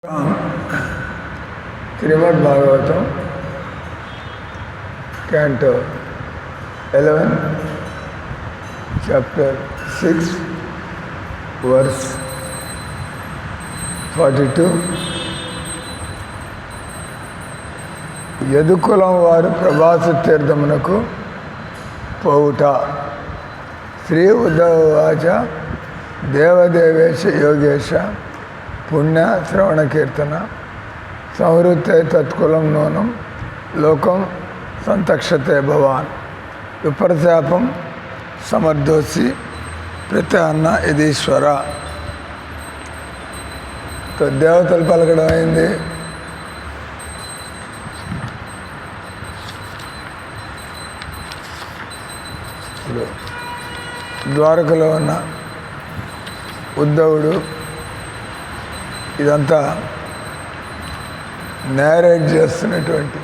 Srimad Bhagavatam, Canto 11, Chapter 6, Verse 42. యదుకులం వారు ప్రభాస తీర్థమునకు పోవుట. శ్రీ ఉద్ధవాచ దేవదేవేశ యోగేశ పుణ్య శ్రవణ కీర్తన సంవృత్తే తత్కులం నూనం లోకం సంతక్షతే భవాన్ విపరశాపం సమర్థోసి ప్రత్యన్న ఇదీశ్వర. దేవతలు పలకడం అయింది. ద్వారకలో ఉన్న ఉద్ధవుడు ఇదంతా నేరేట్ చేస్తున్నటువంటి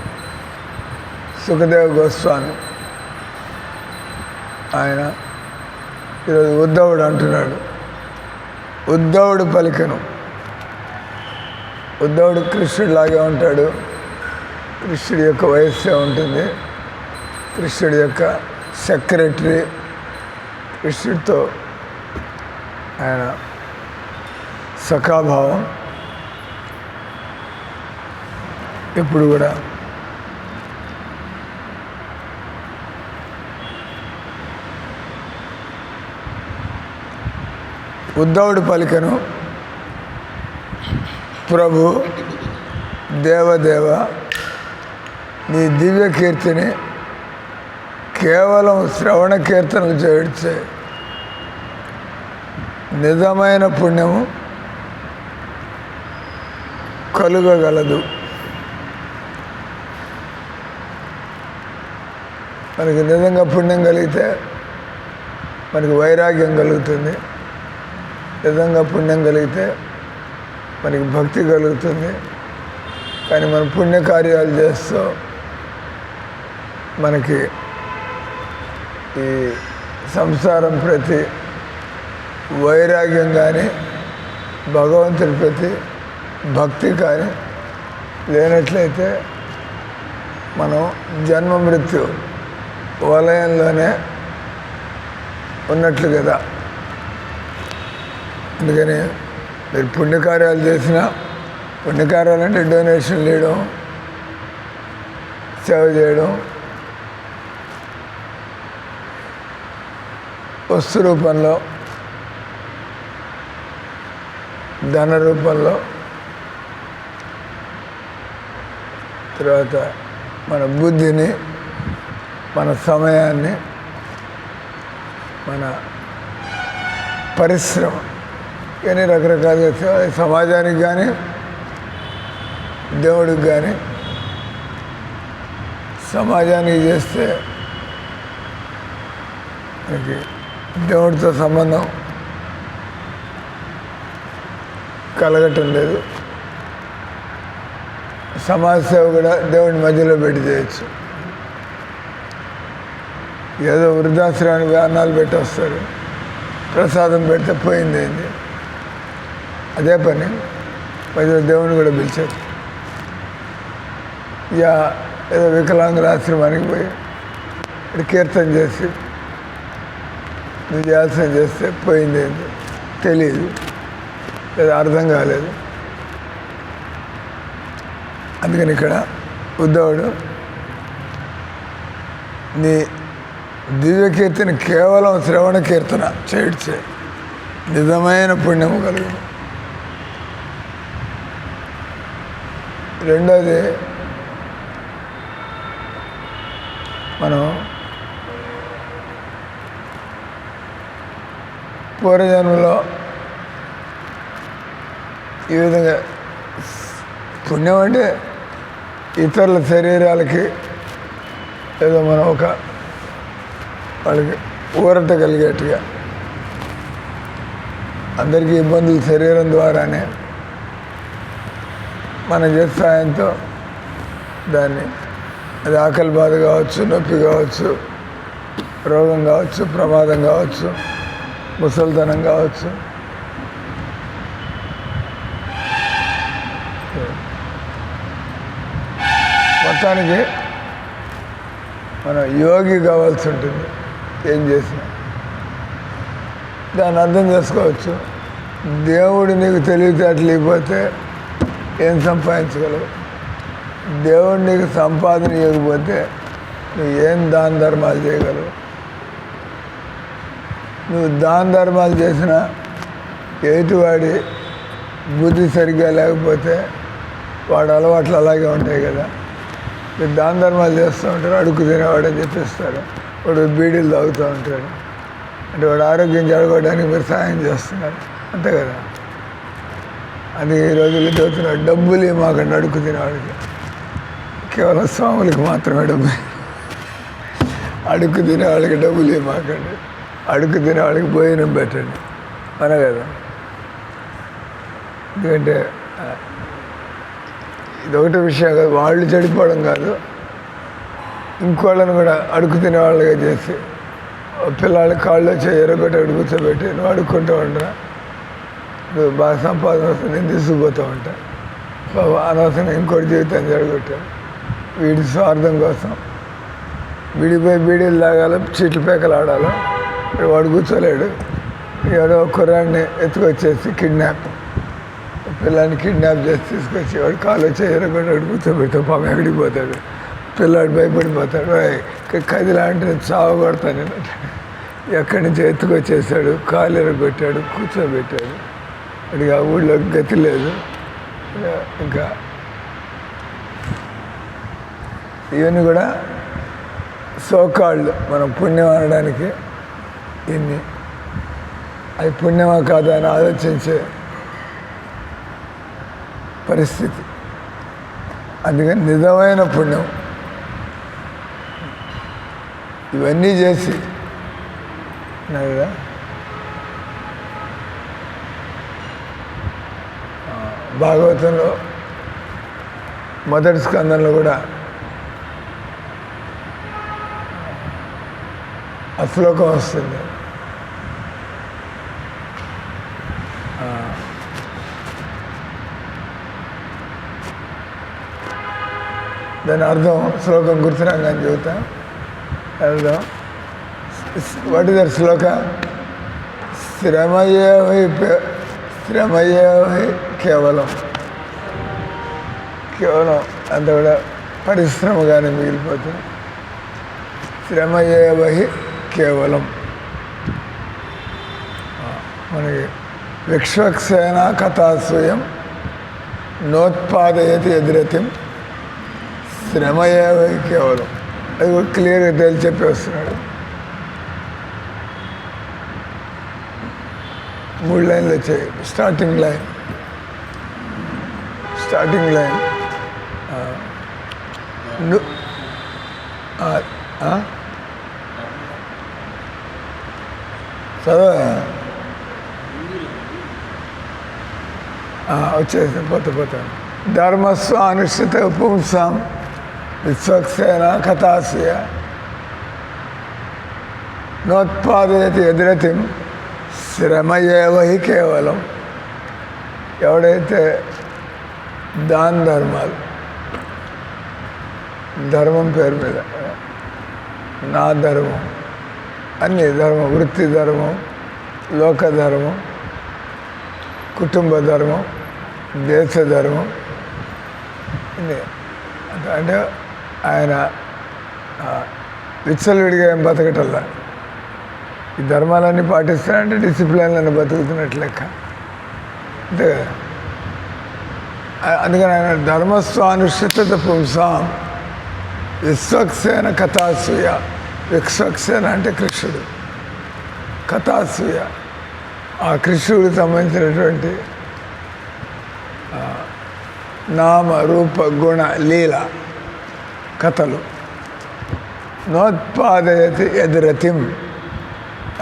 సుఖదేవ్ గోస్వామి ఆయన ఈరోజు ఉద్ధవుడు అంటున్నాడు. ఉద్ధవుడు పలికను. ఉద్ధవుడు కృష్ణుడిలాగే ఉంటాడు. కృష్ణుడి యొక్క వయస్సే ఉంటుంది. కృష్ణుడి యొక్క సెక్రటరీ. కృష్ణుడితో ఆయన సఖాభావం ఇప్పుడు కూడా ఉద్ధవుడు పలికను. ప్రభు దేవదేవ, నీ దివ్య కీర్తిని కేవలం శ్రవణ కీర్తనకు చేర్చే నిజమైన పుణ్యము కలుగగలదు. మనకి నిజంగా పుణ్యం కలిగితే మనకి వైరాగ్యం కలుగుతుంది. నిజంగా పుణ్యం కలిగితే మనకి భక్తి కలుగుతుంది. కానీ మనం పుణ్యకార్యాలు చేస్తూ మనకి ఈ సంసారం ప్రతి వైరాగ్యం కానీ భగవంతుడి ప్రతి భక్తి కానీ లేనట్లయితే మనం జన్మ మృత్యు వలయంలోనే ఉన్నట్లు కదా. అందుకని మీరు పుణ్యకార్యాలు చేసిన పుణ్యకార్యాలు అంటే డొనేషన్లు ఇవ్వడం, సేవ చేయడం, వస్తు రూపంలో, ధన రూపంలో, తర్వాత మన బుద్ధిని, మన సమయాన్ని, మన పరిశ్రమ కానీ రకరకాలుగా సమాజానికి కానీ దేవుడికి కానీ. సమాజానికి చేస్తే మనకి దేవుడితో సంబంధం కలగటం లేదు. సమాజ సేవ కూడా దేవుడి మధ్యలో పెట్టి చేయొచ్చు. ఏదో వృద్ధాశ్రమానికి అన్నాలు పెట్టి వస్తారు, ప్రసాదం పెడితే పోయింది ఏంది. అదే పని మధ్యలో దేవుని కూడా పిలిచారు. ఇక ఏదో వికలాంగుల ఆశ్రమానికి పోయి ఇక్కడ కీర్తన చేసి నువ్వు చేయాల్సిన చేస్తే పోయింది ఏంది తెలియదు, లేదా అర్థం కాలేదు. అందుకని ఇక్కడ ఉద్ధవుడు నీ దివ్య కీర్తన కేవలం శ్రవణ కీర్తన చేయడ్చే నిజమైన పుణ్యము కలుగు. రెండోది, మనం పూర్వజన్మలో ఈ విధంగా పుణ్యం అంటే ఇతరుల శరీరాలకి ఏదో మనం ఒక వాళ్ళకి ఊరట కలిగేట్టుగా, అందరికీ ఇబ్బందులు శరీరం ద్వారానే మనం చేసే సాయంతో దాన్ని, అది ఆకలి బాధ కావచ్చు, నొప్పి కావచ్చు, రోగం కావచ్చు, ప్రమాదం కావచ్చు, ముసలితనం కావచ్చు, మొత్తానికి మనం యోగి కావాల్సి ఉంటుంది. ఏం చేసినా దాన్ని అర్థం చేసుకోవచ్చు. దేవుడు నీకు తెలివితేటలు ఇవ్వకపోతే ఏం సంపాదించగలవు? దేవుడు నీకు సంపాదన ఇవ్వకపోతే నువ్వు ఏం దాన ధర్మాలు చేయగలవు? నువ్వు దాన ధర్మాలు చేసినా ఎదుటివాడి బుద్ధి సరిగ్గా లేకపోతే వాడు అలవాట్లు అలాగే ఉంటాయి కదా. మీరు దాన ధర్మాలు చేస్తూ ఉంటారు, అడుగు తినేవాడు అని చెప్పిస్తారు. వాడు బీడీలు తాగుతూ ఉంటాడు అంటే వాడు ఆరోగ్యం జరగడానికి మీరు సహాయం చేస్తున్నారు, అంతే కదా. అది ఈ రోజుల్లో చదువుతున్నాడు, డబ్బులు మాకండి అడుగు తినేవాడికి. కేవలం స్వాములకి మాత్రమే డబ్బు. అడుగు తినేవాళ్ళకి డబ్బులు మాకండి, అడుగు తినేవాళ్ళకి భోజనం పెట్టండి మన కదా. ఎందుకంటే ఇదొకటి విషయం కాదు, వాళ్ళు చెడిపోవడం కాదు, ఇంకోళ్ళని కూడా అడుగు తినేవాళ్ళగా చేసి పిల్లల కాళ్ళు వచ్చి ఎరగొట్టి అడుగు కూర్చోబెట్టి నువ్వు అడుక్కుంటూ ఉండరా, నువ్వు బాగా సంపాదన వస్తుంది, నేను తీసుకుపోతూ ఉంటా. బాబా అనవసరం ఇంకోటి జీవితాన్ని జరగొట్టాను. వీడి స్వార్థం కోసం విడిపోయి బీడీలు తాగాలి, చీట్లు పేకలు ఆడాలి. వాడు కూర్చోలేడు. ఎవడో కుర్రాడిని ఎత్తుకొచ్చేసి కిడ్నాప్, పిల్లాన్ని కిడ్నాప్ చేసి తీసుకొచ్చి వాడు కాలు వచ్చి ఎరగొట్టి వాడు కూర్చోబెడతాడు. పాపం ఎక్కడికి పోతాడు, పిల్లాడు భయపడిపోతాడు. కదిలాంటి చావ కొడతాను నేను. ఎక్కడి నుంచి ఎత్తుకొచ్చేసాడు, కాలు ఎరగొట్టాడు, కూర్చోబెట్టాడు. వాడికి ఆ ఊళ్ళో గతి లేదు. ఇంకా ఇవన్నీ కూడా సోకాళ్ళు మనం పుణ్యం అనడానికి ఇన్ని, అది పుణ్యమా కాదా అని ఆలోచించే పరిస్థితి. అందుకని నిజమైన పుణ్యం ఇవన్నీ చేసి కదా. భాగవతంలో మొదటి స్కందంలో కూడా ఆ శ్లోకం వస్తుంది. దాని అర్థం శ్లోకం గుర్తురాగా అని చెబుతా. అర్థం వాట్ ఇస్ దట్ శ్లోక? శ్రమయే కేవలం అంత కూడా పరిశ్రమగానే మిగిలిపోతుంది. శ్రమయే కేవలం. మనకి విక్ష్వక్సేన కథాస్వయం నోత్పాదయతి ఎదురతిం శ్రమయే కేవలం. అది కూడా క్లియర్గా తేల్చి చెప్పేస్తున్నాడు. 3 లైన్లు వచ్చాయి. స్టార్టింగ్ లైన్ చదవ వచ్చేసి పోతాను. ధర్మస్వానుష్ఠిత పుంసాం విశ్వక్సేన కథాస్య నోత్పాదయతి ఎదురతిం శ్రమయేవహి కేవలం. ఎవడైతే దాన ధర్మాలు, ధర్మం పేరు మీద నా ధర్మం, అన్ని ధర్మం, వృత్తి ధర్మం, లోక ధర్మం, కుటుంబ ధర్మం, దేశ ధర్మం, అంటే ఆయన విచ్చలవిడిగా ఏం బతకటల్లా. ఈ ధర్మాలన్నీ పాటిస్తానంటే డిసిప్లిన్లను బతుకుతున్నట్లు లెక్క, అంతే కదా. అందుకని ఆయన ధర్మస్వానుష్ఠిత పుంసాం విశ్వక్సేన కథాసూయ. విశ్వక్సేన అంటే కృష్ణుడు, కథాసూయ ఆ కృష్ణుడికి సంబంధించినటువంటి నామ రూప గుణ లీల కథలు. నోత్పాదయతి ఎదురతిం,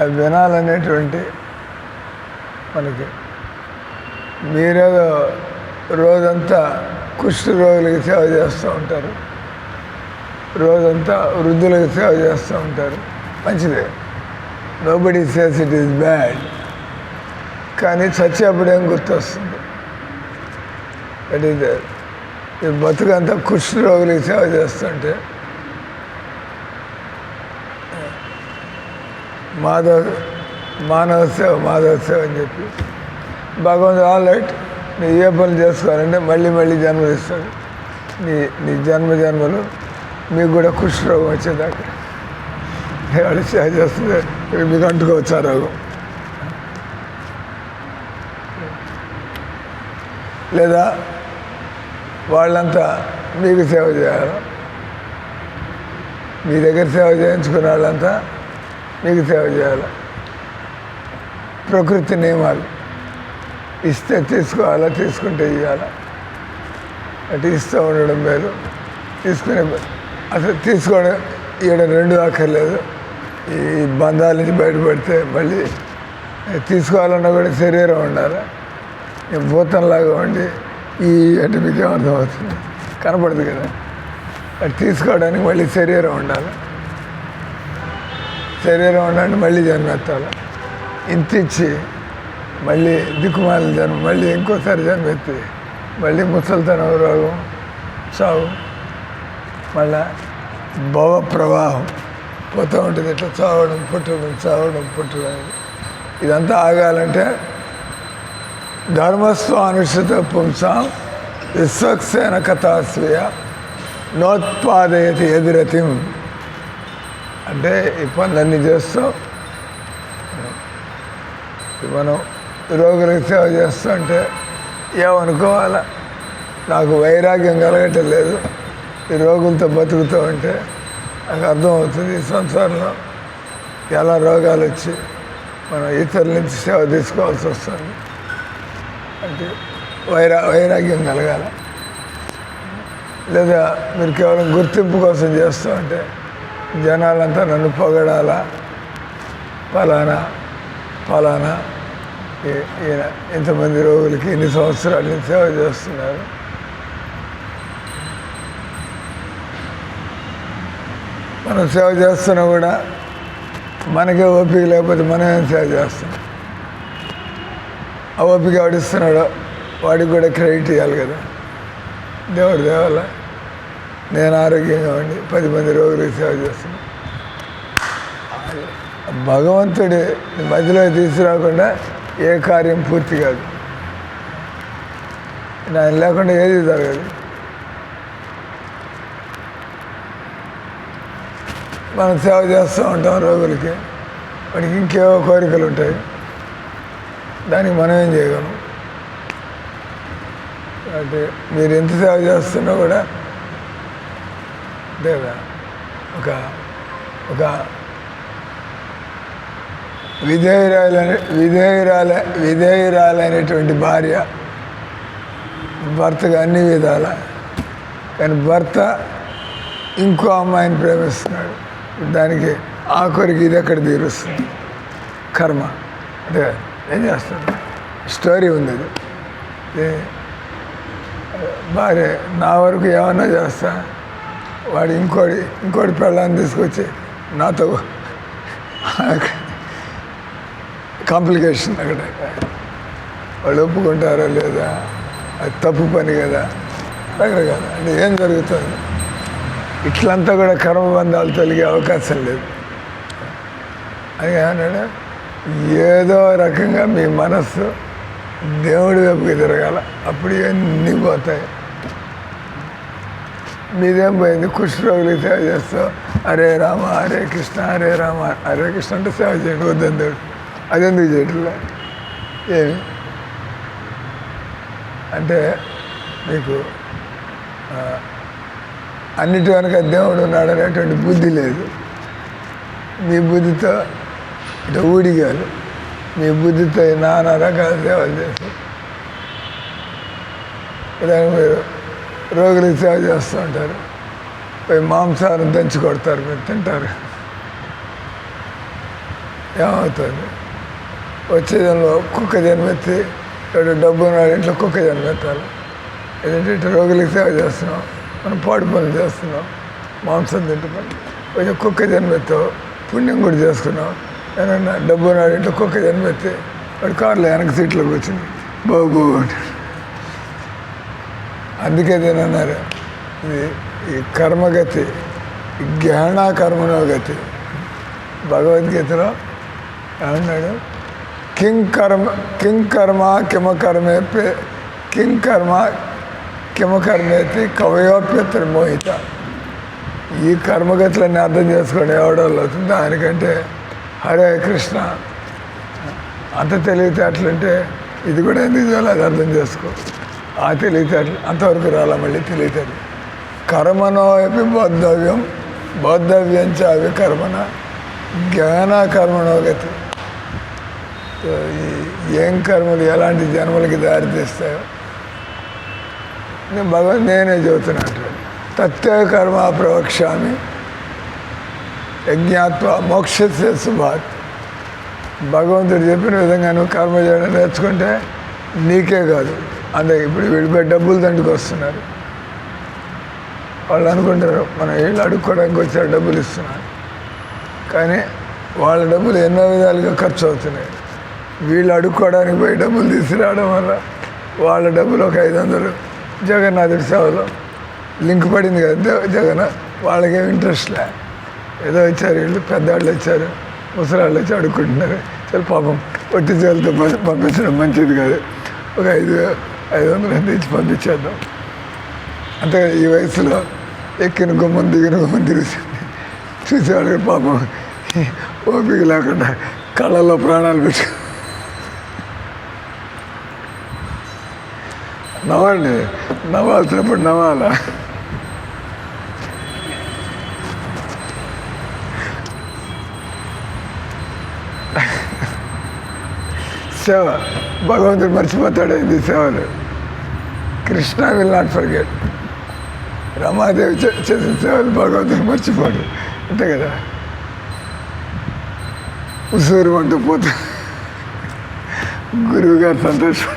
అవి వినాలనేటువంటి మనకి. మీరేదో రోజంతా కుష్ఠరోగులకి సేవ చేస్తూ ఉంటారు, రోజంతా వృద్ధులకు సేవ చేస్తూ ఉంటారు, మంచిదే. Nobody says it is bad. కానీ చచ్చేప్పుడేం గుర్తొస్తుంది? దట్ ఈస్ ఈ బతుకంతా కుష్ఠరోగులకి సేవ చేస్తుంటే మానవ సేవ అని చెప్పి భగవంతుడు ఆల్ రైట్ నీ ఏ పనులు చేసుకోవాలంటే మళ్ళీ జన్మనిస్తాడు. నీ జన్మలు మీకు కూడా కుష్ఠరోగం వచ్చేదాకా వాళ్ళు సేవ చేస్తుంది, మీకు అంటుకోవచ్చు ఆ రోగం. లేదా వాళ్ళంతా మీకు సేవ చేయాలి, మీ దగ్గర సేవ చేయించుకున్న వాళ్ళంతా మీకు సేవ చేయాలి. ప్రకృతి నియమాలు, ఇస్తే తీసుకోవాలా, తీసుకుంటే ఇవ్వాలా. అటు ఇస్తూ ఉండడం మేలు, తీసుకునే అసలు తీసుకోవడం ఇవ్వడం రెండు అక్కర్లేదు. ఈ బంధాల నుంచి బయటపడితే మళ్ళీ తీసుకోవాలన్నా కూడా శరీరం ఉండాలి. భూతంలాగా ఉండి అంటే మీకు ఏమర్థమవుతుంది, కనపడదు కదా. అది తీసుకోవడానికి మళ్ళీ శరీరం ఉండాలి. శరీరం ఉండాలంటే మళ్ళీ జన్మెత్తాలి. ఇంత ఇచ్చి మళ్ళీ దిక్కుమాల జన్మ, మళ్ళీ ఇంకోసారి జన్మెత్తి మళ్ళీ ముసలితనం, రోగం, చావు, మళ్ళా భవ ప్రవాహం పోతూ ఉంటుంది. ఇట్లా చావడం పుట్టడం. ఇదంతా ఆగాలంటే ధర్మస్వానుష్ఠిత పుంసాం విశ్వక్సేన కథాస్వయ నోత్పాదయతి ఎదురతిం. అంటే ఈ పనులన్నీ చేస్తూ మనం రోగులకు సేవ చేస్తూ అంటే ఏమనుకోవాలా, నాకు వైరాగ్యం కలగటం లేదు, ఈ రోగులతో బతుకుతూ ఉంటే నాకు అర్థమవుతుంది ఈ సంసారంలో ఎలా రోగాలు వచ్చి మనం ఇతరుల నుంచి సేవ తీసుకోవాల్సి వస్తుంది. అంటే వైరాగ్యం కలగాల. లేదా మీరు కేవలం గుర్తింపు కోసం చేస్తూ ఉంటే జనాలంతా నన్ను పొగడాలా, ఫలానా ఈయన ఇంతమంది రోగులకి ఇన్ని సంవత్సరాల నుంచి సేవ చేస్తున్నారు. మనం సేవ చేస్తున్నా కూడా మనకే ఓపిక లేకపోతే మనం ఏం సేవ చేస్తాం. ఆ ఓపిక ఎవడిస్తున్నాడో వాడికి కూడా క్రెడిట్ ఇవ్వాలి కదా. దేవుడి దేవాల నేను ఆరోగ్యంగా ఉండి 10 మంది రోగులకు సేవ చేస్తున్నాను. భగవంతుడి మధ్యలో తీసుకురాకుండా ఏ కార్యం పూర్తి కాదు. ఆయన లేకుండా ఏది జరగదు. మనం సేవ చేస్తూ ఉంటాం రోగులకి, వాడికి ఇంకేవో కోరికలు ఉంటాయి, దానికి మనం ఏం చేయగలం. అంటే మీరు ఎంత సేవ చేస్తున్నా కూడా లేదా ఒక విధేయురాలైనటువంటి భార్య భర్తకు అన్ని విధాల, కానీ భర్త ఇంకో అమ్మాయిని ప్రేమిస్తున్నాడు, దానికి ఆ కోరిక ఇది ఎక్కడ తీరుస్తుంది? కర్మ. అంటే ఏం చేస్తాడు? స్టోరీ ఉంది అది. భార్య నా వరకు ఏమన్నా చేస్తా, వాడు ఇంకోటి పెళ్ళాన్ని తీసుకొచ్చి నాతో కాంప్లికేషన్. అక్కడ వాళ్ళు ఒప్పుకుంటారా లేదా, అది తప్పు పని కదా, రకరకాల. అంటే ఏం జరుగుతుంది? ఇట్లంతా కూడా కర్మబంధాలు తొలగే అవకాశం లేదు. అని అన్నాడు, ఏదో రకంగా మీ మనస్సు దేవుడి వైపుకి తిరగాల, అప్పుడు ఇవన్నీ పోతాయి. మీదేం పోయింది? కుష్ఠరోగులకి సేవ చేస్తావు, హరే రామ హరే కృష్ణ హరే రామ హరే కృష్ణ అంటే సేవ చేయండి వద్దని దేవుడు. అదెందుకు చేయట్లే? ఏమి అంటే మీకు అన్నిటి వెనక దేవుడు ఉన్నాడు అనేటువంటి బుద్ధి లేదు. మీ బుద్ధితో ఇటు ఊడిగాలు, మీ బుద్ధితో నానా రకాల సేవలు చేస్తారు. ఇలా మీరు రోగులకు సేవ చేస్తూ ఉంటారు, పోయి మాంసాహారం దంచి కొడతారు, మీరు తింటారు. ఏమవుతుంది? వచ్చేదానిలో కుక్క జన్మెత్తి డబ్బు ఉన్నాడు ఇంట్లో కుక్క జన్మెత్తాలి. ఏదంటే ఇటు రోగులకు సేవ చేస్తున్నాం, మనం పాడు పనులు చేస్తున్నాం, మాంసం తింటున్నాం. కొంచెం కుక్క జన్మెత్తావు, పుణ్యం కూడా చేసుకున్నాం. ఏమన్నా డబ్బు ఉన్నాడు ఇంట్లో కుక్క జన్మెత్తి వాడు కారులో వెనక సీట్లో కూర్చుని బాబు అంటాడు. అందుకే దీనన్నారు ఇది ఈ కర్మగతి, జ్ఞాన కర్మనో గతి. భగవద్గీతలో ఏమన్నాడు? కిం కర్మ కిమకర్మేతి కవయోప్యత్ర మోహిత. ఈ కర్మగతులన్నీ అర్థం చేసుకోండి ఎవడోళ్ళు అవుతుంది. దానికంటే హరే కృష్ణ అంత తెలివితేటలుంటే ఇది కూడా ఎందుకు చేయాలి, అది అర్థం చేసుకో. ఆ తెలివితేటలు అంతవరకు రాలా. మళ్ళీ తెలివితేటలు కర్మనో అవి బౌద్ధవ్యం అవి కర్మన జ్ఞాన కర్మనో గతి. ఏం కర్మలు ఎలాంటి జన్మలకి దారి తీస్తాయో నేనే చెబుతున్నట్టు. తత్వ కర్మ ప్రవక్ష్యామి యజ్ఞాత్వ మోక్షస్య శుభాత్. భగవంతుడు చెప్పిన విధంగా నువ్వు కర్మ చేయడం నేర్చుకుంటే నీకే కాదు, అంటే ఇప్పుడు వీడిపోయి డబ్బులు దండుకు వస్తున్నారు. వాళ్ళు అనుకుంటారు మనం వీళ్ళు అడుక్కోవడానికి వచ్చారు, డబ్బులు ఇస్తున్నారు. కానీ వాళ్ళ డబ్బులు ఎన్నో విధాలుగా ఖర్చు అవుతున్నాయి. వీళ్ళు అడుక్కోవడానికి పోయి డబ్బులు తీసుకురావడం వల్ల వాళ్ళ డబ్బులు ఒక 500 జగన్నాథుడి సేవలో లింక్ పడింది కదా జగన్నాథ్. వాళ్ళకేం ఇంట్రెస్ట్ లే, ఏదో వచ్చారు వీళ్ళు, పెద్దవాళ్ళు వచ్చారు, ముసలాళ్ళు వచ్చి అడుక్కుంటున్నారు. సరే పాపం ఒట్టి చేతులతో పంపించడం మంచిది కాదు, ఒక 500 ఇచ్చి పంపించేద్దాం. అంతే ఈ వయసులో ఎక్కిన గుమ్మం దిగిన గుమ్మం తిరుగుతుంది. చూసేవాళ్ళకి పాపం ఓపిక లేకుండా కళ్ళల్లో ప్రాణాలు పెట్టు. నవ్వండి, నవ్వాల్సినప్పుడు నవ్వాలా. సేవ భగవంతుడు మర్చిపోతాడు. ఇది సేవలు. Krishna will not forget. Ramadevi చేసిన సేవలు భగవంతుడు మర్చిపోడు. అంతే కదా. ఉసూరు అంటూ పోతా గురువు గారు సంతోషం.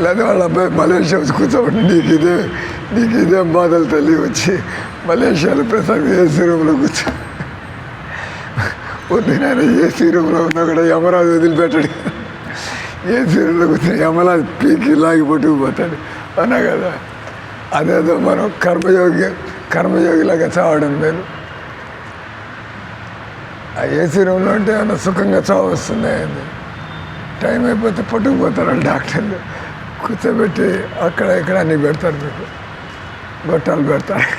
లేదా వాళ్ళ అబ్బాయి మలేషియా వచ్చి కూర్చోబట్టి నీకు ఇదే బాధలు తల్లి వచ్చి మలేషియాలో ప్రసాద్ ఏసీ రూమ్లో కూర్చో. వద్దునైనా ఏసీ రూమ్లో ఉన్నా కూడా యమరాజు వదిలిపెట్టాడు. ఏసీ రూమ్లో కూర్చొని యమరాజు పీకి లాగి పట్టుకుపోతాడు. అవునా కదా. అదేదో మనం కర్మయోగిలాగా చావడం మేలు. ఆ ఏసీ రూమ్లో ఉంటే ఏమన్నా సుఖంగా చావు వస్తున్నాయండి. టైం అయిపోతే పట్టుకుపోతారు డాక్టర్లు. కూర్చోబెట్టి అక్కడ ఇక్కడ అన్నీ పెడతారు, మీకు గొట్టాలు పెడతారు.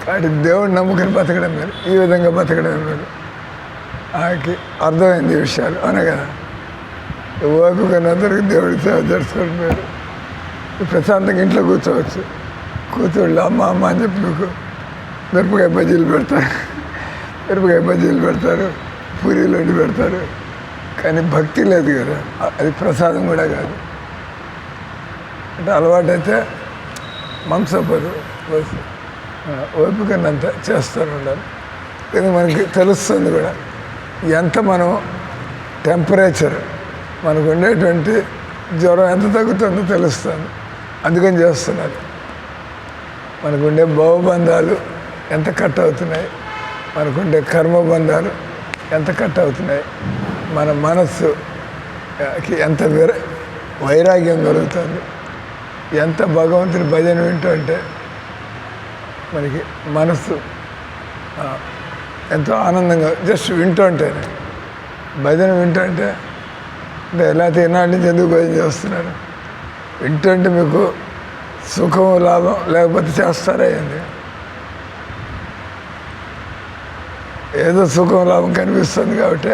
కాబట్టి దేవుడు నమ్ముకుని బతకడం మీరు, ఈ విధంగా బతకడం మీరు. ఆయనకి అర్థమైంది ఈ విషయాలు. అవునా కదా. ఓపికనందరికి దేవుడి సేవ జరుపుకోవడం మీరు. ప్రశాంతంగా ఇంట్లో కూర్చోవచ్చు. కూర్చోళ్ళు అమ్మ అని చెప్పి మీకు మిరపకాయ బజ్జీలు పెడతారు, పూరీలు వండి పెడతారు. కానీ భక్తి లేదు కదా, అది ప్రసాదం కూడా కాదు. అంటే అలవాటైతే మాంసపరు ఓపికనంత చేస్తూ ఉండాలి. ఇది మనకి తెలుస్తుంది కూడా ఎంత మనం టెంపరేచర్, మనకు ఉండేటువంటి జ్వరం ఎంత తగ్గుతుందో తెలుస్తుంది. అందుకని చేస్తున్నారు. మనకుండే భవబంధాలు ఎంత కట్ అవుతున్నాయి, మనకుండే కర్మబంధాలు ఎంత కట్ అవుతున్నాయి, మన మనస్సుకి ఎంత వైరాగ్యం కలుగుతుంది, ఎంత భగవంతుని భజన వింటుంటే మనకి మనస్సు ఎంతో ఆనందంగా జస్ట్ వింటుంటేనే. భజన వింటుంటే అంటే ఎలా తినాటి నుంచి ఎందుకు భజన చేస్తున్నారు? వింటుంటే మీకు సుఖం లాభం లేకపోతే చేస్తారా ఏంది? ఏదో సుఖం లాభం కనిపిస్తుంది కాబట్టి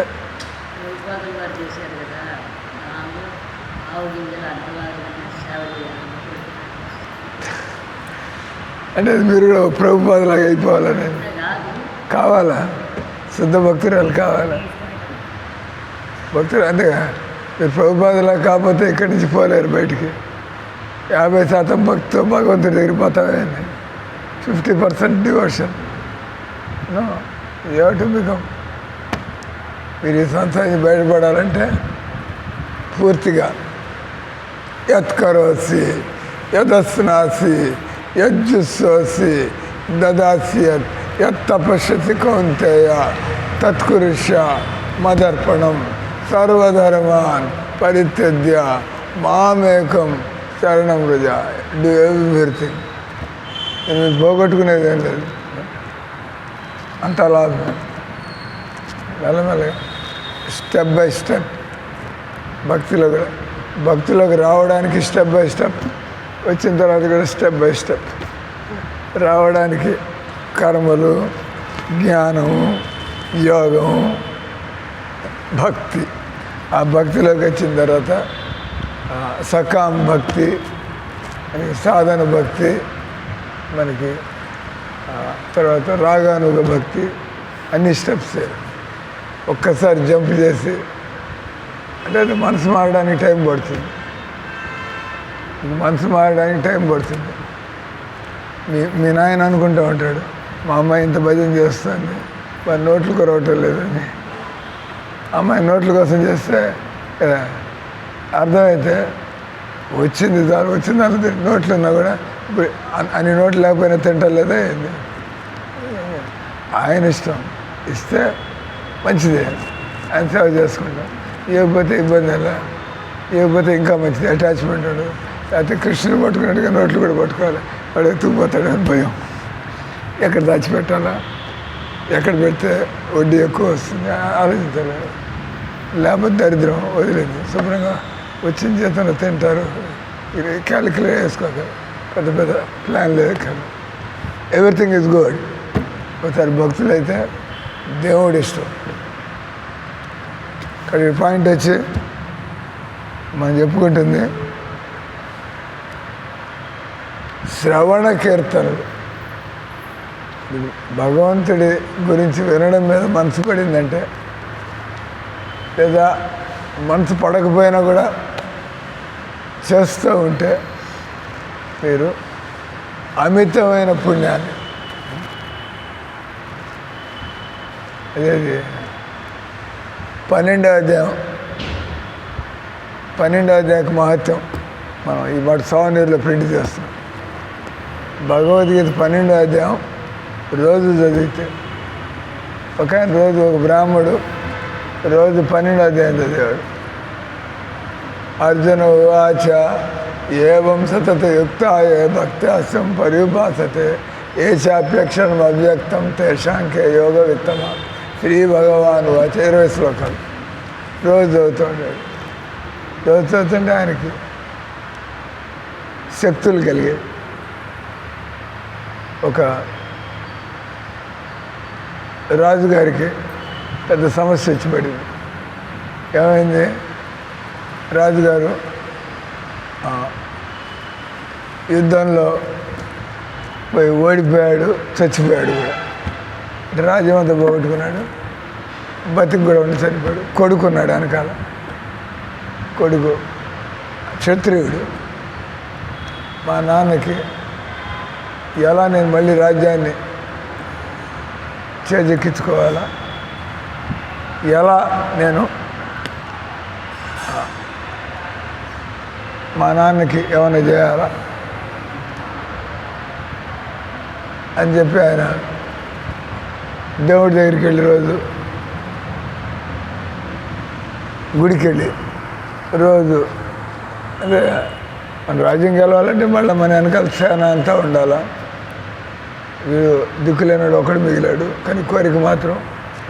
అంటే మీరు కూడా ప్రభుపాదలాగా అయిపోవాలని కావాలా? శుద్ధ భక్తురాలు కావాలా? భక్తులు అంతేగా. మీరు ప్రభుపాదలాగా కాకపోతే ఇక్కడి నుంచి పోలేరు బయటికి. 50% భక్తితో భగవంతుడి దగ్గర పోతామేంది? 50% devotion. No, you have to become. మీరు ఈ సంస్థ బయటపడాలంటే పూర్తిగా యత్కరోసి యదస్నాసి యజ్జుస్సోసి దదాసి యత్తపశ్యతి కౌంతేయ తత్కురుష్య మదర్పణం సర్వధర్మాన్ పరిత్యజ్య మామేకం శరణం వ్రజ. Do everything. నేను పోగొట్టుకునేది ఏం లేదు. అంత లాభం. మెల్లమెల్లగా స్టెప్ బై స్టెప్ భక్తిలోకి రావడానికి స్టెప్ బై స్టెప్, వచ్చిన తర్వాత కూడా స్టెప్ బై స్టెప్ రావడానికి కర్మలు, జ్ఞానము, యోగము, భక్తి. ఆ భక్తిలోకి వచ్చిన తర్వాత సకాం భక్తి, మనకి సాధన భక్తి, మనకి తర్వాత రాగానుగ భక్తి, అన్ని స్టెప్స్. ఒక్కసారి జంప్ చేసి అంటే అది మనసు మారడానికి టైం పడుతుంది. మనసు మారడానికి టైం పడుతుంది. మీ నాయన అనుకుంటూ ఉంటాడు, మా అమ్మాయి ఇంత భజన చేస్తుంది, మరి నోట్లు కొరవటం లేదని. అమ్మాయి నోట్ల కోసం చేస్తే కదా అర్థమైతే వచ్చింది చాలు, వచ్చింది అన్నది. నోట్లు ఉన్నా కూడా ఇప్పుడు అన్ని నోట్లు లేకపోయినా తింటలేదా ఏంది? ఆయన ఇష్టం. ఇస్తే మంచిదే, ఆయన సేవ చేసుకుంటాం. ఇవ్వకపోతే ఇబ్బంది ఎలా, ఇవ్వకపోతే ఇంకా మంచిది. అటాచ్మెంట్ ఉండదు. లేకపోతే కృష్ణుని పట్టుకున్నట్టుగా నోట్లు కూడా పట్టుకోవాలి. వాడు ఎత్తుకుపోతాడు అని భయం. ఎక్కడ దాచిపెట్టాలా, ఎక్కడ పెడితే వడ్డీ ఎక్కువ వస్తుంది ఆలోచించాలి. లేకపోతే దరిద్రం వదిలేదు. శుభ్రంగా వచ్చిన జీతంలో తింటారు. ఇది క్యాలిక్యులేట్ చేసుకోక పెద్ద పెద్ద ప్లాన్ లేదు కదా. Everything is good. ఒకసారి భక్తులు అయితే దేవుడి ఇష్టం. ఇక్కడ పాయింట్ వచ్చి మనం చెప్పుకుంటుంది శ్రవణ కీర్తనలు. భగవంతుడి గురించి వినడం మీద మనసు పడిందంటే, లేదా మనసు పడకపోయినా కూడా చేస్తూ ఉంటే మీరు అమితమైన పుణ్యాన్ని, అదేది 12వ అధ్యాయం మహత్యం మనం ఈ మాట సవనీరులో ప్రింట్ చేస్తాం. భగవద్గీత 12వ అధ్యాయం రోజు చదివితే ఒక బ్రాహ్మడు రోజు 12వ అధ్యాయం చదివాడు. అర్జున ఉవాచ ఏవం సతత యుక్తాయ భక్త్యాస్యం పర్యుపాసతే ఏ చాప్యక్షరం అవ్యక్తం తేషాంకే యోగ విత్తమ. శ్రీ భగవాన్ వాచ 20 శ్లోకాలు రోజు చదువుతుంటాడు. రోజు చదువుతుంటే ఆయనకి శక్తులు కలిగాయి. ఒక రాజుగారికి పెద్ద సమస్య వచ్చి పడింది. ఏమైంది? రాజుగారు యుద్ధంలో పోయి ఓడిపోయాడు, చచ్చిపోయాడు కూడా. రాజ్యం అంతా పోగొట్టుకున్నాడు, బతికి కూడా ఉండి చనిపోయాడు. కొడుకున్నాడు వెనకాల. కొడుకు క్షత్రియుడు. మా నాన్నకి ఎలా నేను మళ్ళీ రాజ్యాన్ని చేజెక్కించుకోవాలా, ఎలా నేను మా నాన్నకి ఏమైనా చేయాలా అని చెప్పి ఆయన దేవుడి దగ్గరికి వెళ్ళి రోజు గుడికి వెళ్ళి రోజు అంటే మన రాజ్యం గెలవాలంటే మళ్ళీ మన వెనకాల సేన అంతా ఉండాలా. వీడు దిక్కులేనాడు ఒకడు మిగిలాడు, కానీ కోరిక మాత్రం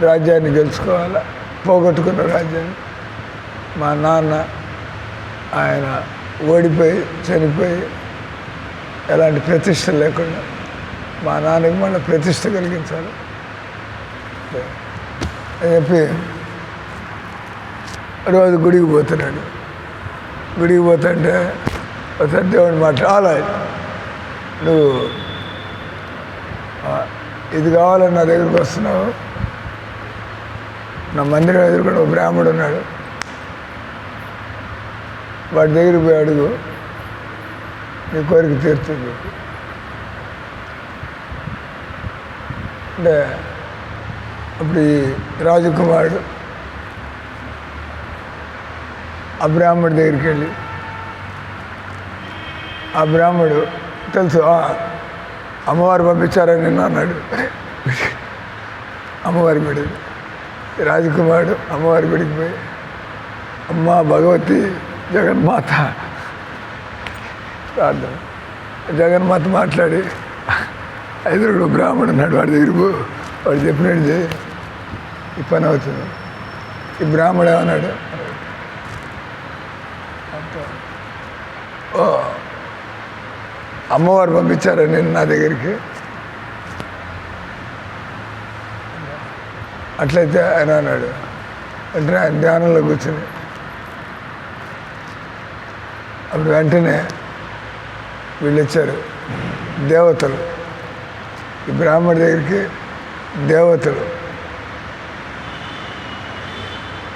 రాజ్యాన్ని గెలుచుకోవాలా. పోగొట్టుకున్న రాజ్యాన్ని. మా నాన్న ఆయన ఓడిపోయి చనిపోయి ఎలాంటి ప్రతిష్ట లేకుండా మా నాన్నకి మళ్ళీ ప్రతిష్ట కలిగించాలి అని చెప్పి రోజు గుడికి పోతున్నాడు. గుడికి పోతుంటే ఒకసారి దేవుడు మాట్లాడాలి, నువ్వు ఇది కావాలని నా దగ్గరికి వస్తున్నావు, నా మందిరం ఎదుర్కొని ఒక బ్రాహ్మడు ఉన్నాడు, వాడి దగ్గరికి పోయి అడుగు, నీ కోరిక తీరుతుంది. అంటే అప్పుడు ఈ రాజకుమారుడు ఆ బ్రాహ్మడి దగ్గరికి వెళ్ళి, ఆ బ్రాహ్మడు తెలుసు అమ్మవారు పంపించారని నిన్న అన్నాడు. అమ్మవారి గుడి. రాజకుమారుడు అమ్మవారి గుడికి పోయి అమ్మ భగవతి జగన్మాత ప్రార్థన. జగన్మాత మాట్లాడి ఎదురుడు బ్రాహ్మణుడు ఉన్నాడు, వాడి దగ్గర వాడు చెప్పినట్టు ఈ పని అవుతుంది. ఈ బ్రాహ్మడు ఏమన్నాడు, ఓ అమ్మవారు పంపించారా నేను నా దగ్గరికి, అట్లయితే ఆయన అన్నాడు. అంటే ఆయన ధ్యానంలో కూర్చుని అప్పుడు వెంటనే వీళ్ళు వచ్చారు, దేవతలు. ఈ బ్రాహ్మడి దగ్గరికి దేవతలు,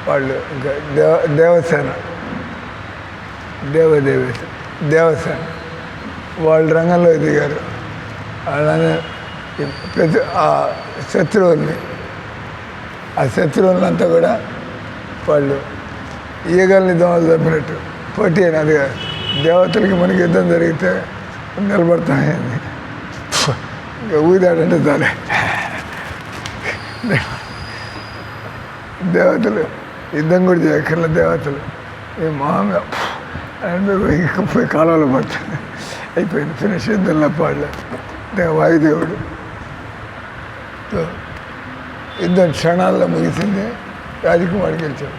వాళ్ళు ఇంకా దేవసేన, దేవసేన వాళ్ళు రంగంలో దిగారు. అలానే ప్రతి ఆ శత్రువులంతా కూడా వాళ్ళు ఈగల్ని దోమలు తప్పినట్టు పోటీ అని. అది దేవతలకి మనకి యుద్ధం జరిగితే నిలబడతాయని ఇంకా ఊదాడంటే చాలే. దేవతలు యుద్ధం కూడా చేయక్కర్ల, దేవతలు ఈ మామూలుగా ఇంకా పోయి కాలంలో పడుతుంది. అయిపోయింది, ఫినిష్. యుద్ధంలో పాడలే వాయుదేవుడు. యుద్ధం క్షణాల్లో ముగిసింది, రాజకుమారి గెలిచాడు.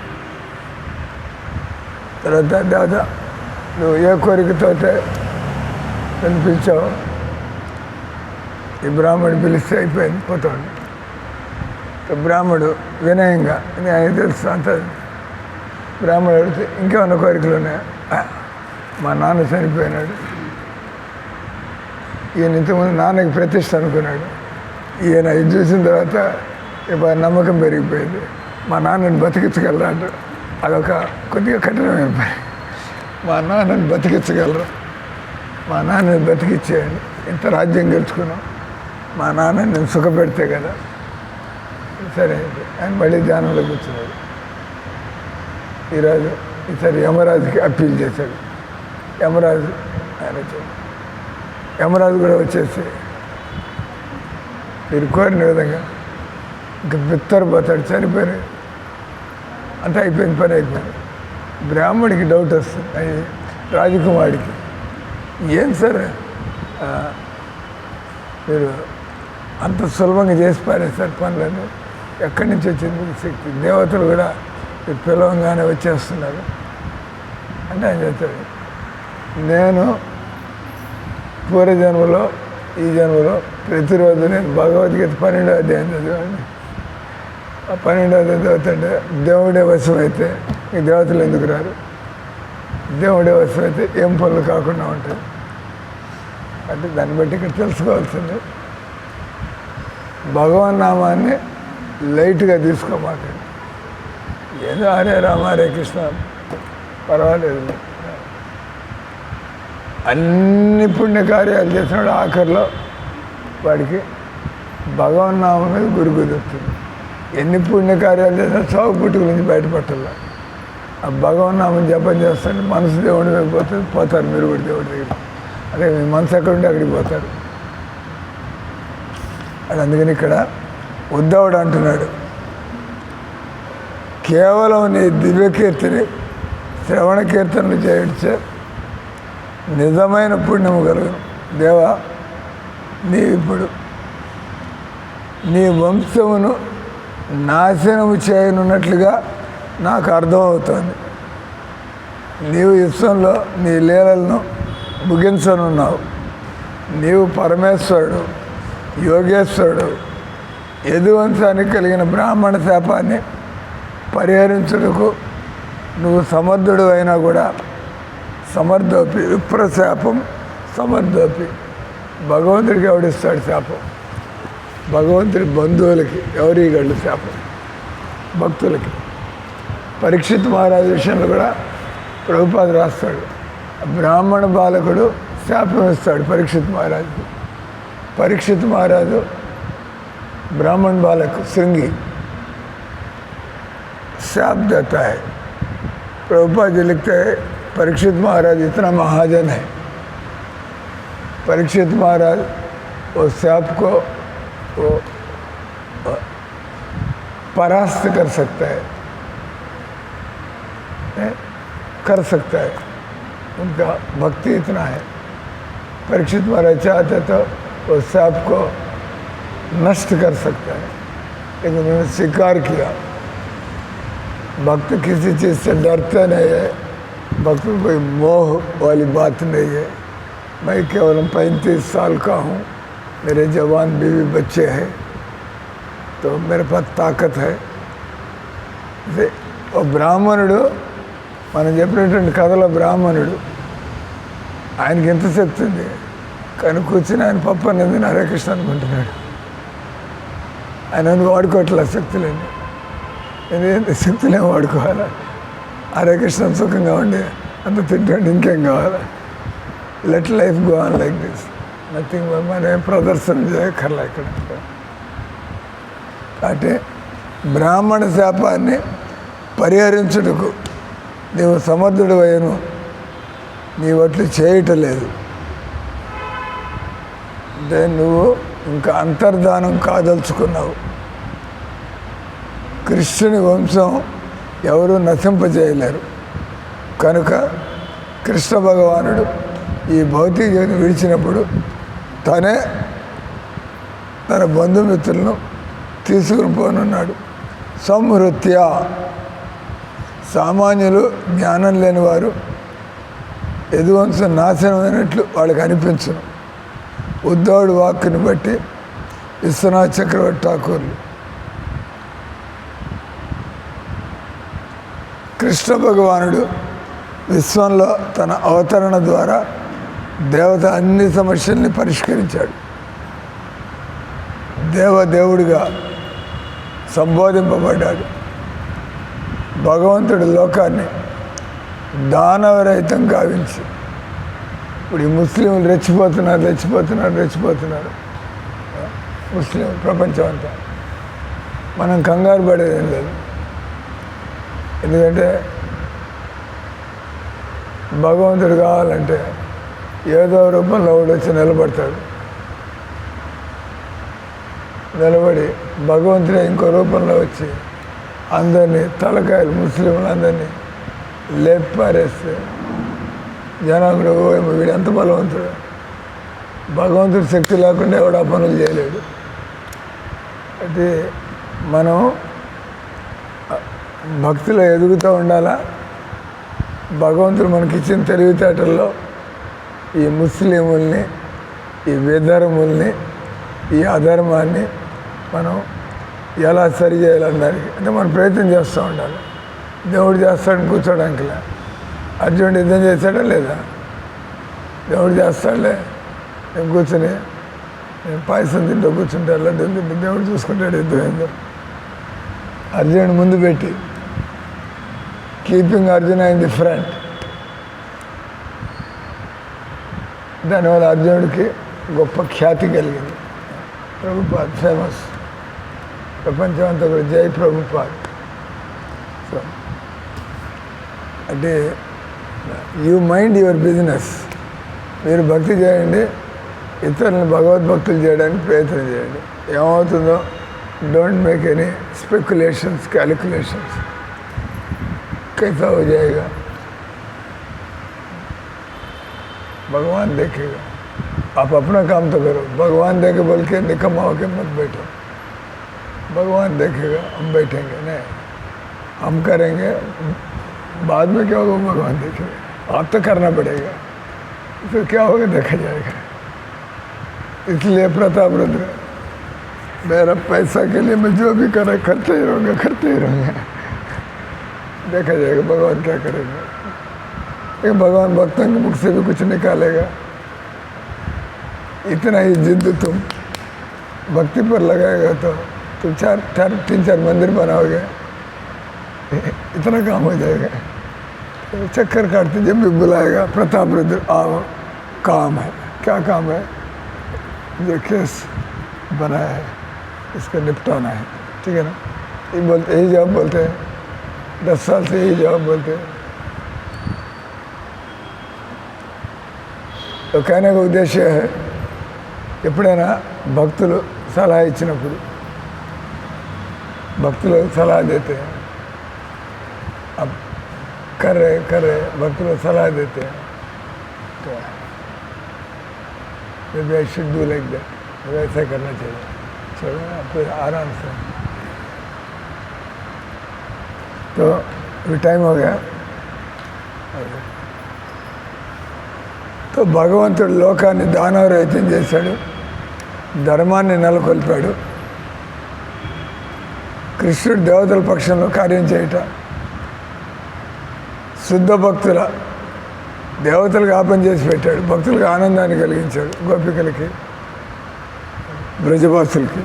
తర్వాత దేవత నువ్వు ఏ కోరికతో నన్ను పిలిచావు, ఈ బ్రాహ్మడు పిలిస్తే అయిపోయింది, పోతాడు. బ్రాహ్మడు వినయంగా, ఆయన తెలుసు అంత. బ్రాహ్మడు అడిగితే ఇంకేమన్నా కోరికలు ఉన్నాయా, మా నాన్న చనిపోయినాడు, ఈయన ఇంతకుముందు నాన్నకి ప్రతిష్ట అనుకున్నాడు, ఈయన ఇది చూసిన తర్వాత ఇప్పుడు నమ్మకం పెరిగిపోయింది, మా నాన్నని బతికించగలరా అంటారు. అదొక కొద్దిగా కఠినమైన పని. మా నాన్నని బతికించగలరు, మా నాన్నని బతికిచ్చేయండి, ఇంత రాజ్యం గెలుచుకున్నాం, మా నాన్నని నేను సుఖపెడితే కదా. సరే ఆయన మళ్ళీ ధ్యానంలో కూర్చున్నాడు. ఈరోజు ఈసారి యమరాజుకి అప్పీల్ చేశాడు. యమరాజు ఆయన వచ్చాడు. యమరాజు కూడా వచ్చేసి మీరు కోరిన విధంగా ఇంకా బిత్తరపోతాడు, చనిపోయిన అంతా అయిపోయింది, పని అయిపోయింది. బ్రాహ్మడికి డౌట్ వస్తుంది, అది రాజకుమారికి, ఏం సార్ మీరు అంత సులభంగా చేసి పారేస్తారు పనులను, ఎక్కడి నుంచి వచ్చింది శక్తి, దేవతలు కూడా పిలవంగానే వచ్చేస్తున్నారు అంటే ఆయన చెప్తాడు. నేను పూర్వజన్మలో ఈ జన్మలో ప్రతిరోజు నేను భగవద్గీత 12వ అధ్యాయం చదివాను. ఆ 12వ అధ్యాయం చదువుతుంటే దేవుడే వశమైతే ఈ దేవతలు ఎందుకు రారు, దేవుడే వశమైతే ఏం పనులు కాకుండా ఉంటాయి అంటే దాన్ని బట్టి ఇక్కడ తెలుసుకోవాల్సింది. భగవన్ నామాన్ని లైట్గా తీసుకోమాకండి. ఏదో హరే రామ హరే కృష్ణ పర్వాలేదు, అన్ని పుణ్యకార్యాలు చేసినాడు, ఆఖరిలో వాడికి భగవన్నామం మీద గురి కుదురుతుంది. ఎన్ని పుణ్యకార్యాలు చేసినా చావు పుట్టుక నుంచి బయటపట్టాల. ఆ భగవన్నామం జపం చేస్తాడు, మనసు దేవుడి మీద పోతారు, మీరు కూడా దేవుడి దగ్గర. అదే మీ మనసు ఎక్కడ ఉంటే అక్కడికి పోతారు. అది అందుకని ఇక్కడ ఉద్ధవుడు అంటున్నాడు, కేవలం నీ దివ్యకీర్తిని శ్రవణ కీర్తనలు చేయొచ్చే నిజమైన పుణ్యము కలుగును. దేవా, నీవిప్పుడు నీ వంశమును నాశనము చేయనున్నట్లుగా నాకు అర్థమవుతుంది. నీవు విశ్వంలో నీ లీలలను ముగించనున్నావు. నీవు పరమేశ్వరుడు, యోగేశ్వరుడు. యదువంశానికి కలిగిన బ్రాహ్మణ శాపాన్ని పరిహరించుటకు నువ్వు సమర్థుడు అయినా కూడా సమర్థోపి విప్రశాపం సమర్థోపి. భగవంతుడికి ఎవడిస్తాడు శాపం? భగవంతుడి బంధువులకి ఎవరి గళ్ళు శాపం? భక్తులకి. పరీక్షిత్ మహారాజు విషయంలో కూడా ప్రభుపాద రాస్తాడు, బ్రాహ్మణ బాలకుడు శాపం ఇస్తాడు పరీక్షిత్ మహారాజుకి. परीक्षित महाराज ब्राह्मण बालक श्रृंगी शाप देता है। प्रभुपाद जी लिखते हैं परीक्षित महाराज इतना महाजन है, परीक्षित महाराज उस शाप को वो परास्त कर सकता है। कर सकता है, उनका भक्ति इतना है। परीक्षित महाराज चाहते तो वो सांप को नष्ट कर सकता है, लेकिन उन्होंने स्वीकार किया। भक्त किसी चीज़ से डरते नहीं है, भक्त को कोई मोह वाली बात नहीं है। मैं केवल 35 साल का हूँ, मेरे जवान बीवी बच्चे हैं, तो मेरे पास ताकत है। ఓ బ్రాహ్మణుడు, మనం చెప్పినటువంటి కథలో బ్రాహ్మణుడు, ఆయనకి ఎంత శక్తి ఉంది, కానీ కూర్చుని ఆయన పప్పు అనేది హరే కృష్ణ అనుకుంటున్నాడు. ఆయన వాడుకోవట్లే శక్తులేని, నేను శక్తులేం వాడుకోవాలా? హరే కృష్ణ సుఖంగా ఉండి అంత తింటాడు, ఇంకేం కావాలా? Let life go on like this, nothing. మన ప్రదర్శన చేయక్కర్లే ఇక్కడ. అంటే బ్రాహ్మణ శాపాన్ని పరిహరించుటకు నీవు సమర్థుడు అయ్యను, నీవట్లు చేయటం లేదు. అంటే నువ్వు ఇంకా అంతర్ధానం కాదలుచుకున్నావు. కృష్ణుని వంశం ఎవరు నశింపజేయలేరు. కనుక కృష్ణ భగవానుడు ఈ భౌతిక జీవితం విడిచినప్పుడు తనే తన బంధుమిత్రులను తీసుకుని పోనున్నాడు. సంహృత్య, సామాన్యులు జ్ఞానం లేనివారు యదువంశం నాశనమైనట్లు వాళ్ళకి అనిపించను. ఉద్ధవుడి వాక్కుని బట్టి విశ్వనాథ్ చక్రవర్తి ఠాకూర్లు కృష్ణ భగవానుడు విశ్వంలో తన అవతరణ ద్వారా దేవత అన్ని సమస్యల్ని పరిష్కరించాడు. దేవదేవుడిగా సంబోధింపబడ్డాడు. భగవంతుడి లోకాన్ని దానవరహితం గావించి, ఇప్పుడు ఈ ముస్లింలు రెచ్చిపోతున్నారు. ముస్లిం ప్రపంచం అంతా. మనం కంగారు పడేదేం లేదు, ఎందుకంటే భగవంతుడు కావాలంటే ఏదో రూపంలో ఒకడు వచ్చి నిలబడి భగవంతుడే ఇంకో రూపంలో వచ్చి అందరినీ తలకాయలు ముస్లింలందరినీ లేపారేస్తే జనం కూడా వీడు ఎంత బలవంతుడు, భగవంతుడి శక్తి లేకుండా ఎవడు ఆ పనులు చేయలేడు. అయితే మనం భక్తిలో ఎదుగుతూ ఉండాలా. భగవంతుడు మనకిచ్చిన తెలివితేటల్లో ఈ ముస్లిముల్ని, ఈ విధర్ముల్ని, ఈ అధర్మాన్ని మనం ఎలా సరి చేయాలన్నదానికి అంటే మనం ప్రయత్నం చేస్తూ ఉండాలి. దేవుడు చేస్తాడని కూర్చోడానికిలే. అర్జునుడు యుద్ధం చేశాడా లేదా? దేవుడు చేస్తాడులే, నేను కూర్చొని నేను పాయసం తింటూ కూర్చుంటే అలా దేవుడు చూసుకుంటాడు యుద్ధం ఏందో. అర్జునుడు ముందు పెట్టి keeping Arjun in the front. దానివల్ల అర్జునుడికి గొప్ప ఖ్యాతి కలిగింది. ప్రభుపాద్ ఫేమస్, ప్రపంచం అంతా కూడా జై ప్రభుపాద్. సో అంటే యూ మైండ్ యువర్ బిజినెస్. మీరు భక్తి చేయండి, ఇతరులను భగవద్భక్తులు చేయడానికి ప్రయత్నం చేయండి. ఏమవుతుందో don't make any speculations, calculations. कैसा हो जाएगा भगवान देखेगा. आप अपना काम तो करो, भगवान देखे बोल के निकम्मा होके मत बैठो. भगवान देखेगा, हम बैठेंगे नहीं, हम करेंगे, बाद में क्या होगा भगवान देखेगा. आप तो करना पड़ेगा, फिर क्या होगा देखा जाएगा. इसलिए प्रताप रुद्र, मेरा पैसा के लिए मैं जो भी करे करते ही रहूँगा. देखा जाएगा भगवान क्या करेंगे. लेकिन भगवान भक्तों के मुख से भी कुछ निकालेगा. इतना ही जिद तुम भक्ति पर लगाएगा तो तुम 3-4 मंदिर बनाओगे, इतना काम हो जाएगा. तो चक्कर काटते जब भी बुलाएगा, प्रताप रुद्र आओ, काम है. क्या काम है? जो केस बनाया है इसको निपटाना है. ठीक है ना? यही जवाब बोलते हैं. 10 साल से यही जवाब बोलते हैं. तो कहने का उद्देश्य है, ఎప్పుడైనా భక్తులు సలహా ఇచ్చినప్పుడు, భక్తులు సలహా देते हैं, अब कर रहे भक्तों को सलाह देते हैं तो maybe I should do like that, वैसा करना चाहिए। चलो फिर आराम से। तो अभी टाइम हो गया। तो భగవంతుడు లోకాన్ని దానవరహితం చేశాడు, ధర్మాన్ని నెలకొల్పాడు. కృష్ణుడు దేవతల పక్షంలో కార్యం చేయట, శుద్ధ భక్తుల దేవతలకు ఆపన చేసి పెట్టాడు, భక్తులకు ఆనందాన్ని కలిగించాడు, గోపికలకి బ్రజవాసులకి.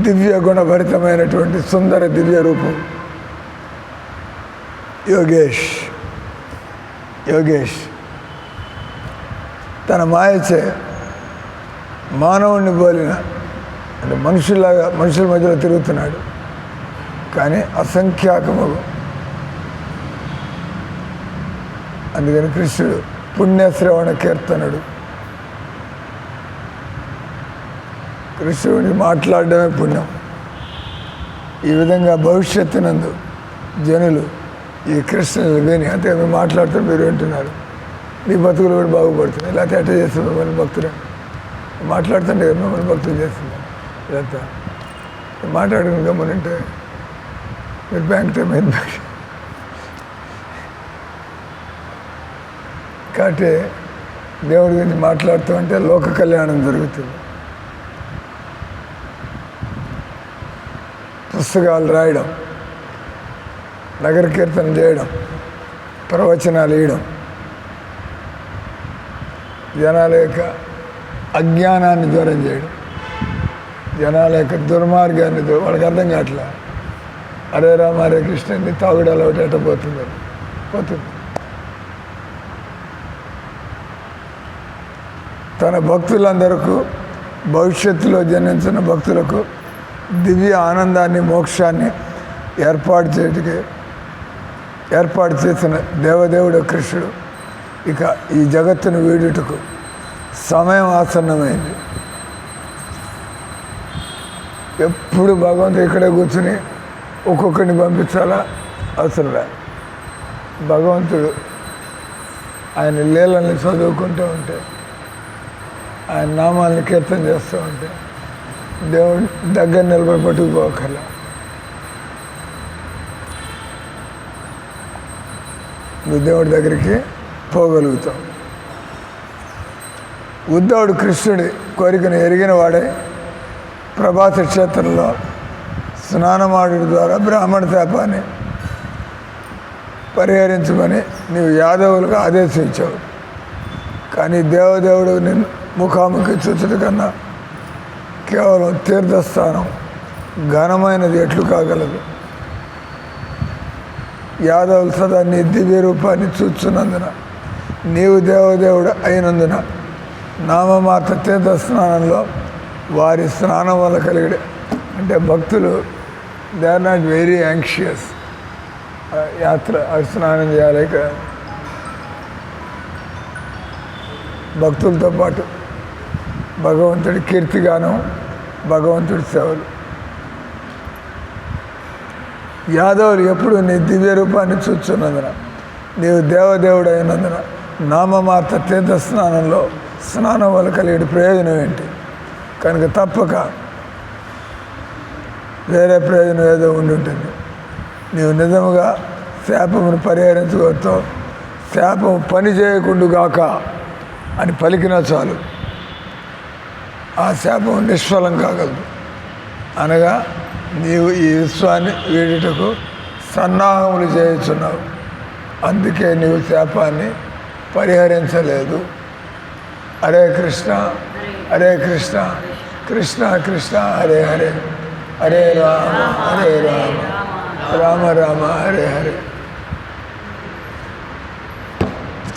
దివ్య గుణభరితమైనటువంటి సుందర దివ్య రూపం యోగేష్ తన మాయచే మానవుణ్ణి పోలిన అంటే మనుషుల మధ్యలో తిరుగుతున్నాడు, కానీ అసంఖ్యాకము. అందుకని కృష్ణుడు పుణ్యశ్రవణ కీర్తనుడు. కృష్ణుడిని మాట్లాడడమే పుణ్యం. ఈ విధంగా భవిష్యత్తునందు జనులు ఈ కృష్ణుని విని, అంతే మీరు మాట్లాడుతూ మీరు వింటున్నారు, మీ బతుకులు కూడా బాగుపడుతున్నాయి. లేకపోతే ఎట్ట చేస్తుంది మిమ్మల్ని భక్తులు మాట్లాడుతుంటే మిమ్మల్ని భక్తులు చేస్తున్నారు. ఇదంతా మాట్లాడుకుని గమ్మనంటే మీరు బ్యాంక్ టైం అయింది. కాబట్టి దేవుడి గురించి మాట్లాడుతూ ఉంటే లోక కళ్యాణం జరుగుతుంది. పుస్తకాలు రాయడం, నగర కీర్తన చేయడం, ప్రవచనాలు ఇవ్వడం, జనాల యొక్క అజ్ఞానాన్ని దూరం చేయడం, జనాల యొక్క దుర్మార్గాన్ని వాళ్ళకి అర్థం కావట్లా. హరే రామ హరే కృష్ణ తాగుడు అలవాటు ఎట్ట పోతుంది. తన భక్తులందరకు, భవిష్యత్తులో జన్మించిన భక్తులకు దివ్య ఆనందాన్ని, మోక్షాన్ని ఏర్పాటు చేసిన దేవదేవుడు కృష్ణుడు ఇక ఈ జగత్తును వీడుటకు సమయం ఆసన్నమైంది. ఎప్పుడు భగవంతుడు ఇక్కడే కూర్చుని ఒక్కొక్కరిని పంపించాలా అవసరం లేదు. భగవంతుడు ఆయన లీలల్ని చదువుకుంటూ ఉంటే, ఆయన నామాలని కీర్తన చేస్తూ ఉంటే దేవుడు దగ్గర నిలబడి పట్టుకుపోకర్లా. నువ్వు దేవుడి దగ్గరికి పోగలుగుతావు. ఉద్ధవుడు కృష్ణుడి కోరికను ఎరిగిన వాడే ప్రభాత క్షేత్రంలో స్నానమాడు ద్వారా బ్రాహ్మణ శాపాన్ని పరిహరించమని నీవు యాదవులకు ఆదేశించావు. కానీ దేవదేవుడు నిన్ను ముఖాముఖి చూచుట కన్నా కేవలం తీర్థస్థానం ఘనమైనది ఎట్లు కాగలదు. యాదవులు సదా నీ దివ్య రూపాన్ని చూచున్నందున, నీవు దేవదేవుడు అయినందున నామమాత్ర తీర్థ స్నానంలో వారి స్నానం వల్ల కలిగడే అంటే భక్తులు they are not very anxious. యాత్ర స్నానం చేయాలి. ఇక్కడ భక్తులతో పాటు భగవంతుడి కీర్తిగానం, భగవంతుడి సేవలు. యాదవులు ఎప్పుడు నీ దివ్య రూపాన్ని చూచున్నందున, నీవు దేవదేవుడు అయినందున నామమాత్ర తీర్థ స్నానంలో స్నానం వల్ల కలిగే ప్రయోజనం ఏంటి? కనుక తప్పక వేరే ప్రయోజనం ఏదో ఉండి ఉంటుంది. నీవు నిజముగా శాపమును పరిహరించగలుగుతావు. శాపం పని చేయకుండుగాక అని పలికినా చాలు, ఆ శాపం నిష్ఫలం కాగలదు. అనగా నీవు ఈ విశ్వాన్ని వీడుటకు సన్నాహములు చేయుచున్నావు, అందుకే నీవు శాపాన్ని పరిహరించలేదు. హరే కృష్ణ హరే కృష్ణ కృష్ణ కృష్ణ హరే హరే, హరే రామ రామ రామ హరే హరే.